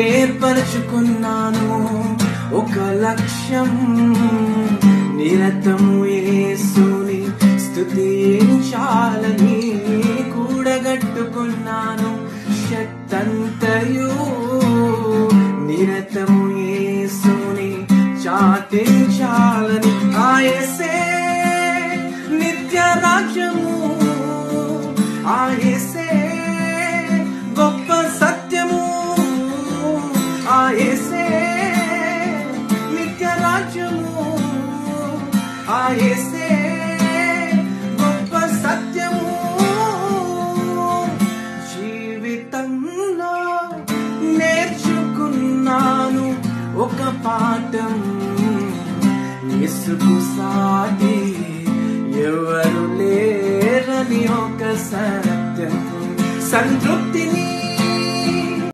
ఏర్పరచుకున్నాను ఒక లక్ష్యం, నిరతము యేసుని స్తుతించాలని కూడగట్టుకున్నాను శక్తంతయు, నిరతము యేసుని చాటించాలని. ఆ యేసే నిత్య రాజ్యము, ఆ యేసే గొప్ప సత్యము, ఆ యేసే నిత్య రాజ్యము, ఆ యేసే గొప్ప సత్యము. జీవితంలో నేర్చుకున్నాను ఒక పాఠం, యేసుకు సాటి ఎవరు లేరని ఒక సత్యం. సంతృప్తిని